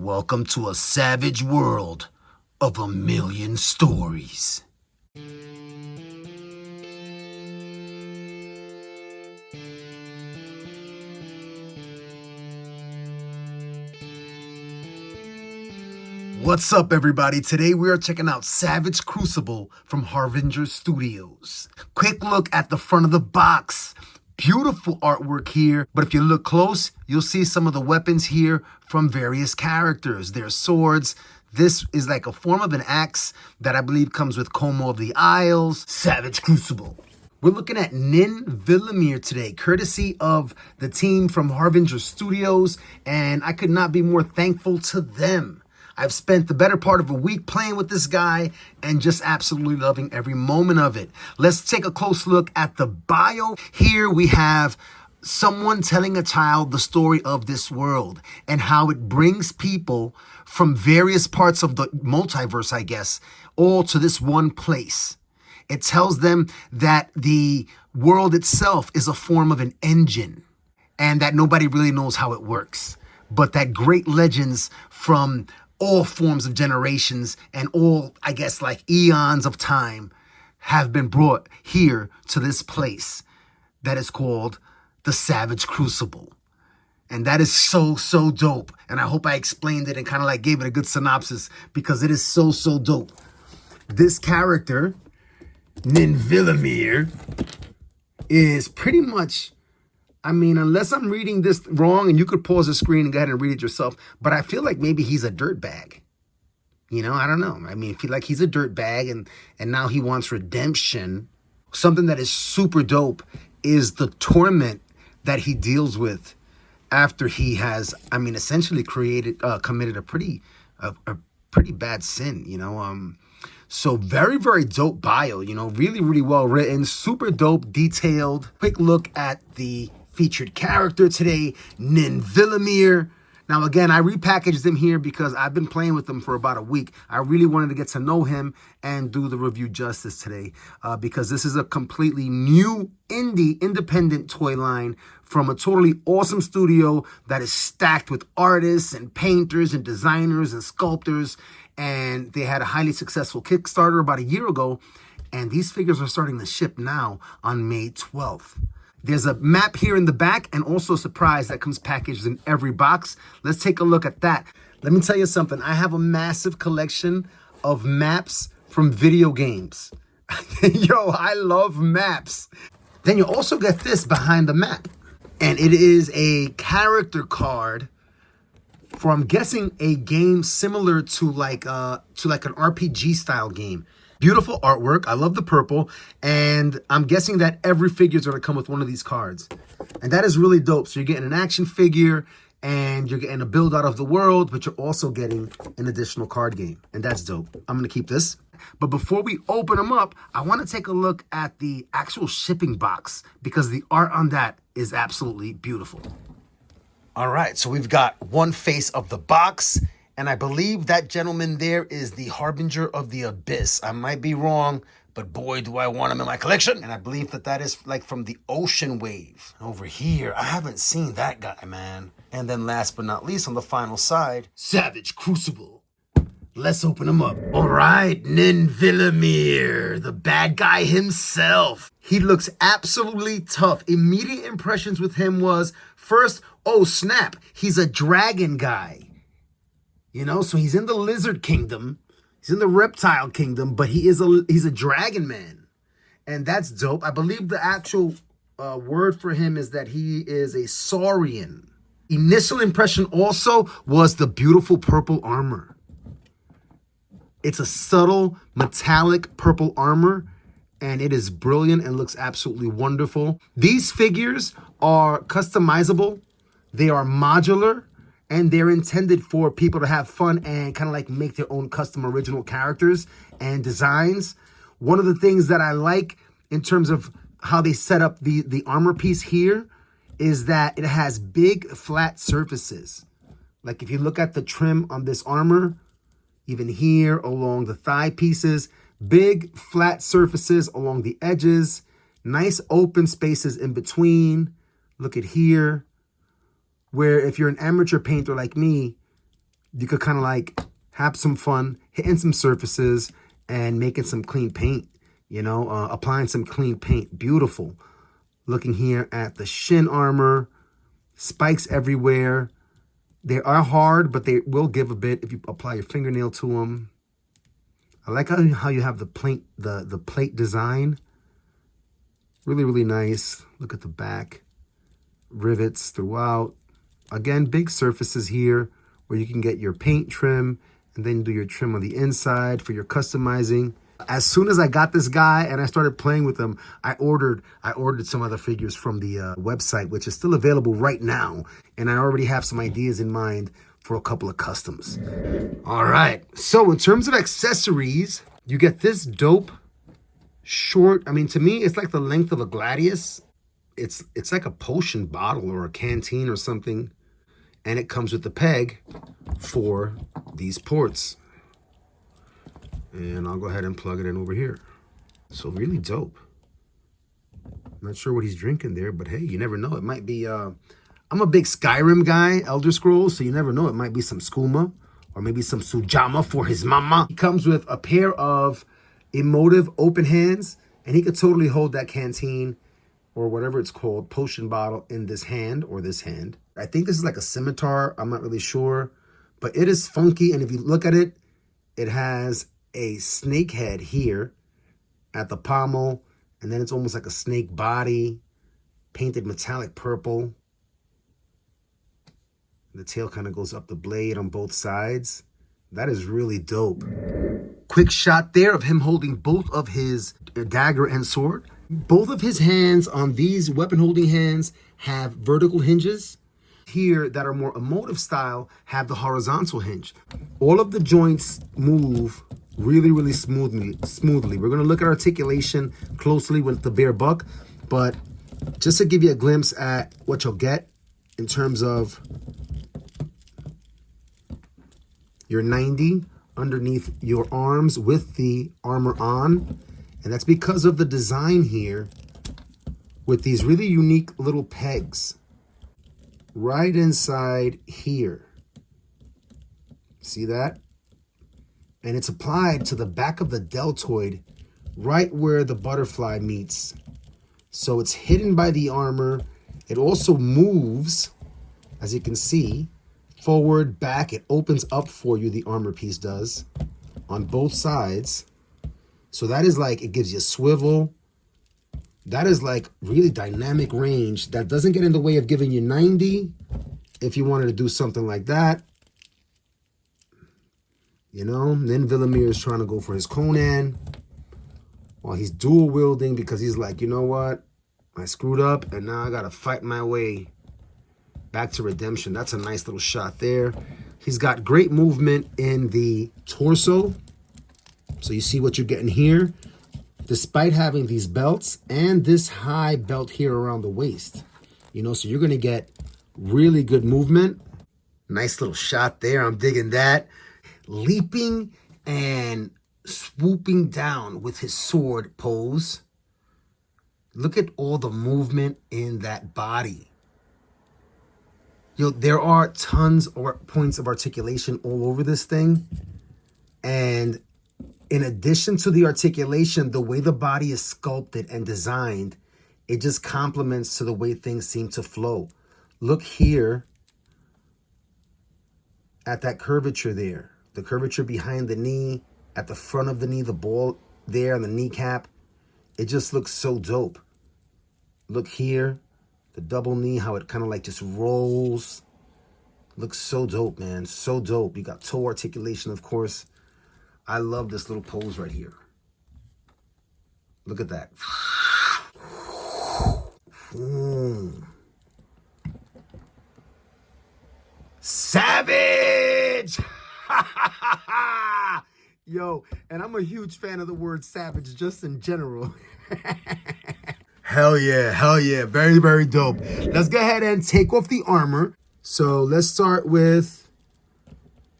Welcome to a savage world of a million stories. What's up, everybody? Today we are checking out Savage Crucible from Harvinger Studios. Quick look at the front of the box. Beautiful artwork here, but if you look close, you'll see some of the weapons here from various characters. Their swords. This is like a form of an axe that I believe comes with Como of the Isles. Savage Crucible. We're looking at Vilimir today, courtesy of the team from Harvinger Studios, and I could not be more thankful to them. I've spent the better part of a week playing with this guy and just absolutely loving every moment of it. Let's take a close look at the bio. Here we have someone telling a child the story of this world and how it brings people from various parts of the multiverse, I guess, all to this one place. It tells them that the world itself is a form of an engine and that nobody really knows how it works, but that great legends from all forms of generations and all, I guess, like eons of time have been brought here to this place that is called the Savage Crucible. And that is so dope. And I hope I explained it and kind of like gave it a good synopsis because it is so dope. This character, Vilimir, is pretty much, I mean, unless I'm reading this wrong, and you could pause the screen and go ahead and read it yourself, but I feel like maybe he's a dirtbag. You know, I don't know. I mean, I feel like he's a dirtbag, and now he wants redemption. Something that is super dope is the torment that he deals with after he has, I mean, essentially committed a pretty bad sin, you know. So very dope bio, you know, really well written, super dope, detailed. Quick look at the featured character today, Vilimir. Now, again, I repackaged him here because I've been playing with him for about a week. I really wanted to get to know him and do the review justice today because this is a completely new independent toy line from a totally awesome studio that is stacked with artists and painters and designers and sculptors. And they had a highly successful Kickstarter about a year ago. And these figures are starting to ship now on May 12th. There's a map here in the back and also a surprise that comes packaged in every box. Let's take a look at that. Let me tell you something. I have a massive collection of maps from video games. Yo, I love maps. Then you also get this behind the map. And it is a character card for, I'm guessing, a game similar to like an RPG style game. Beautiful artwork. I love the purple. And I'm guessing that every figure is going to come with one of these cards. And that is really dope. So you're getting an action figure and you're getting a build out of the world, but you're also getting an additional card game. And that's dope. I'm going to keep this. But before we open them up, I want to take a look at the actual shipping box because the art on that is absolutely beautiful. All right, so we've got one face of the box. And I believe that gentleman there is the Harbinger of the Abyss. I might be wrong, but boy, do I want him in my collection. And I believe that is like from the Ocean Wave. Over here, I haven't seen that guy, man. And then last but not least, on the final side, Savage Crucible. Let's open him up. All right, Vilimir, the bad guy himself. He looks absolutely tough. Immediate impressions with him was, first, oh snap, he's a dragon guy. You know, so he's in the lizard kingdom, he's in the reptile kingdom, but he's a dragon man. And that's dope. I believe the actual word for him is that he is a saurian. Initial impression also was the beautiful purple armor. It's a subtle metallic purple armor, and it is brilliant and looks absolutely wonderful. These figures are customizable. They are modular. And they're intended for people to have fun and kind of like make their own custom original characters and designs. One of the things that I like in terms of how they set up the armor piece here is that it has big flat surfaces. Like if you look at the trim on this armor, even here along the thigh pieces, big flat surfaces along the edges, nice open spaces in between. Look at here. Where if you're an amateur painter like me, you could kind of like have some fun hitting some surfaces and making some clean paint, you know, applying some clean paint. Beautiful. Looking here at the shin armor, spikes everywhere. They are hard, but they will give a bit if you apply your fingernail to them. I like how you have the plate design. Really, really nice. Look at the back. Rivets throughout. Again, big surfaces here where you can get your paint trim and then do your trim on the inside for your customizing. As soon as I got this guy and I started playing with him, I ordered some other figures from the website, which is still available right now. And I already have some ideas in mind for a couple of customs. All right. So in terms of accessories, you get this dope short. I mean, to me, it's like the length of a gladius. It's like a potion bottle or a canteen or something. And it comes with the peg for these ports. And I'll go ahead and plug it in over here. So really dope. Not sure what he's drinking there, but hey, you never know. It might be, I'm a big Skyrim guy, Elder Scrolls, so you never know. It might be some skooma or maybe some sujama for his mama. He comes with a pair of emotive open hands, and he could totally hold that canteen or whatever it's called, potion bottle in this hand or this hand. I think this is like a scimitar. I'm not really sure, but it is funky. And if you look at it, it has a snake head here at the pommel, and then it's almost like a snake body, painted metallic purple. The tail kind of goes up the blade on both sides. That is really dope. Quick shot there of him holding both of his dagger and sword. Both of his hands on these weapon holding hands have vertical hinges. Here that are more emotive style have the horizontal hinge. All of the joints move really, really smoothly. We're going to look at articulation closely with the bare buck, but just to give you a glimpse at what you'll get in terms of your 90 underneath your arms with the armor on. And that's because of the design here with these really unique little pegs right inside here. See that? And it's applied to the back of the deltoid, right where the butterfly meets. So it's hidden by the armor. It also moves, as you can see, forward, back. It opens up for you, the armor piece does, on both sides. So that is like, it gives you a swivel. That is like really dynamic range that doesn't get in the way of giving you 90 if you wanted to do something like that. You know, and then Vilimir is trying to go for his Conan while he's dual wielding because he's like, you know what? I screwed up and now I got to fight my way back to redemption. That's a nice little shot there. He's got great movement in the torso. So you see what you're getting here, despite having these belts and this high belt here around the waist. You know, so you're going to get really good movement. Nice little shot there. I'm digging that. Leaping and swooping down with his sword pose. Look at all the movement in that body. You know, there are tons of points of articulation all over this thing. And in addition to the articulation, the way the body is sculpted and designed, it just complements to the way things seem to flow. Look here at that curvature there. The curvature behind the knee, at the front of the knee, the ball there on the kneecap. It just looks so dope. Look here, the double knee, how it kind of like just rolls. Looks so dope, man. So dope. You got toe articulation, of course. I love this little pose right here. Look at that. Savage! Yo, and I'm a huge fan of the word savage just in general. Hell yeah. Very, very dope. Let's go ahead and take off the armor. So let's start with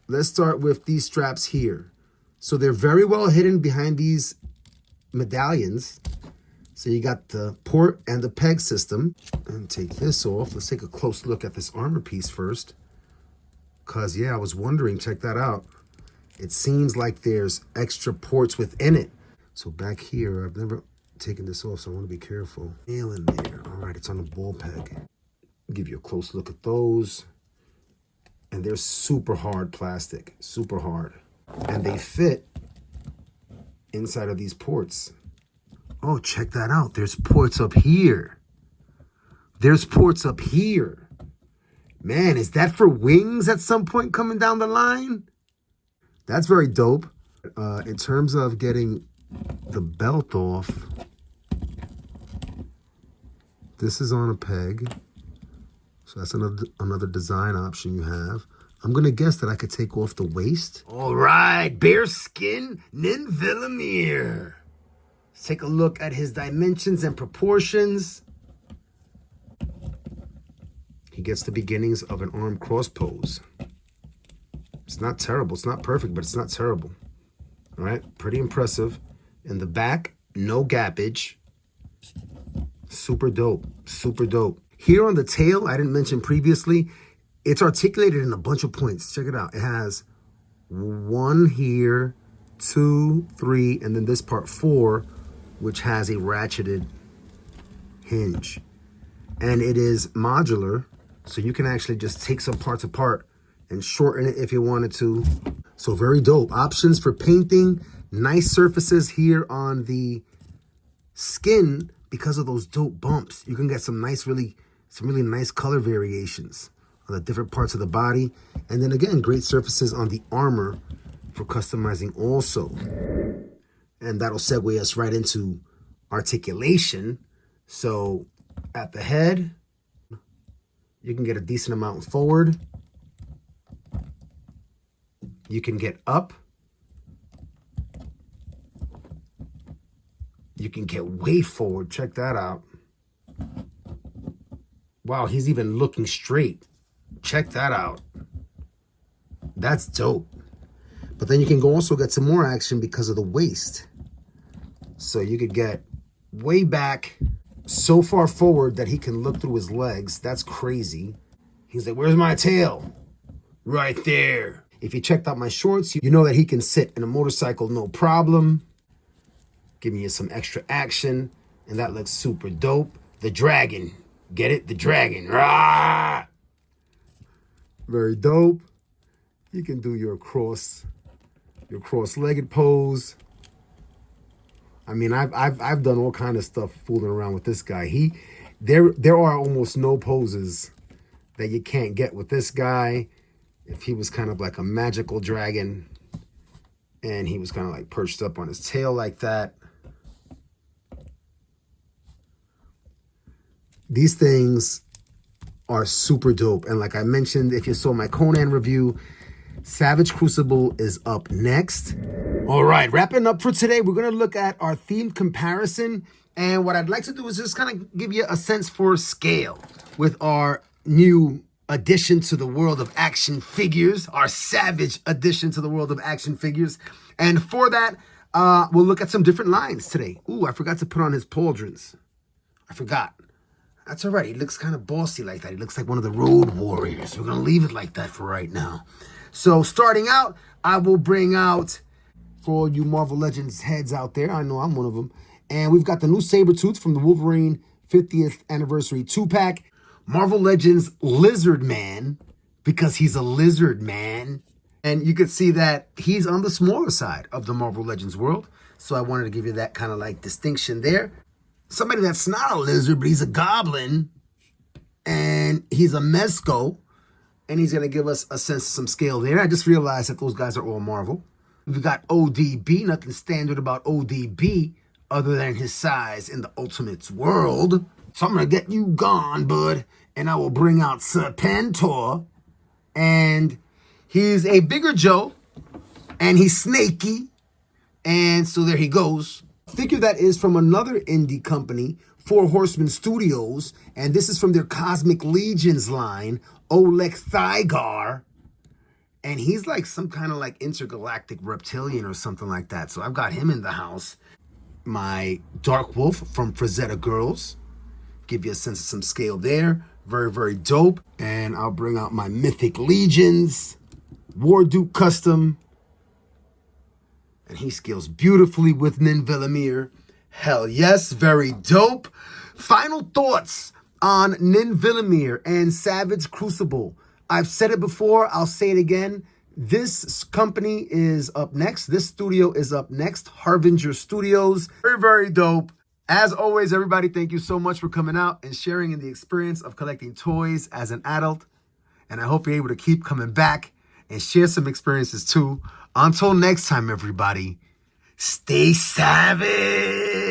these straps here. So they're very well hidden behind these medallions. So you got the port and the peg system. And take this off. Let's take a close look at this armor piece first. Because, yeah, I was wondering, check that out. It seems like there's extra ports within it. So back here, I've never taken this off, so I want to be careful. Nail in there. All right, it's on a ball peg. Give you a close look at those. And they're super hard plastic, super hard. And they fit inside of these ports. Oh, check that out. There's ports up here. There's ports up here. Man, is that for wings at some point coming down the line? That's very dope. In terms of getting the belt off, this is on a peg. So that's another design option you have. I'm going to guess that I could take off the waist. All right, bearskin nin Vilimir. Let's take a look at his dimensions and proportions. He gets the beginnings of an arm cross pose. It's not terrible. It's not perfect, but it's not terrible. All right, pretty impressive. In the back, no gappage. Super dope, super dope. Here on the tail, I didn't mention previously, it's articulated in a bunch of points. Check it out. It has 1 here, 2, 3, and then this part 4, which has a ratcheted hinge. And it is modular, so you can actually just take some parts apart and shorten it if you wanted to. So very dope. Options for painting. Nice surfaces here on the skin because of those dope bumps. You can get some really nice color variations on the different parts of the body. And then again, great surfaces on the armor for customizing also. And that'll segue us right into articulation. So at the head, you can get a decent amount forward. You can get up. You can get way forward. Check that out. Wow, he's even looking straight. Check that out. That's dope. But then you can also get some more action because of the waist. So you could get way back, so far forward that he can look through his legs. That's crazy. He's like, where's my tail? Right there. If you checked out my shorts, you know that he can sit in a motorcycle no problem. Giving you some extra action. And that looks super dope. The dragon. Get it? The dragon. Rah! Very dope. You can do your cross-legged pose. I mean, I've done all kind of stuff fooling around with this guy. There are almost no poses that you can't get with this guy. If he was kind of like a magical dragon and he was kind of like perched up on his tail like that. These things are super dope. And like I mentioned, if you saw my Conan review, Savage Crucible is up next. All right, wrapping up for today, we're going to look at our themed comparison. And what I'd like to do is just kind of give you a sense for scale with our new addition to the world of action figures, our Savage addition to the world of action figures. And for that, we'll look at some different lines today. Ooh, I forgot to put on his pauldrons. I forgot. That's all right. He looks kind of bossy like that. He looks like one of the road warriors. We're going to leave it like that for right now. So starting out, I will bring out, for all you Marvel Legends heads out there, I know I'm one of them, and we've got the new Sabretooth from the Wolverine 50th Anniversary 2-pack. Marvel Legends Lizard Man, because he's a lizard man. And you can see that he's on the smaller side of the Marvel Legends world. So I wanted to give you that kind of like distinction there. Somebody that's not a lizard, but he's a goblin. And he's a Mezco. And he's going to give us a sense of some scale there. I just realized that those guys are all Marvel. We've got ODB, nothing standard about ODB other than his size in the Ultimates world. So I'm going to get you gone, bud. And I will bring out Serpentor. And he's a bigger Joe. And he's snaky. And so there he goes. Figure that is from another indie company, Four Horsemen Studios. And this is from their Cosmic Legions line, Oleg Thygar. And he's like some kind of like intergalactic reptilian or something like that. So I've got him in the house. My Dark Wolf from Frazetta Girls. Give you a sense of some scale there. Very, very dope. And I'll bring out my Mythic Legions. War Duke Custom. And he scales beautifully with Nin Vilimir. Hell yes, very dope. Final thoughts on Nin Vilimir and Savage Crucible. I've said it before, I'll say it again. This company is up next. This studio is up next. Harvinger Studios. Very, very dope. As always, everybody, thank you so much for coming out and sharing in the experience of collecting toys as an adult. And I hope you're able to keep coming back and share some experiences too. Until next time, everybody, stay savage.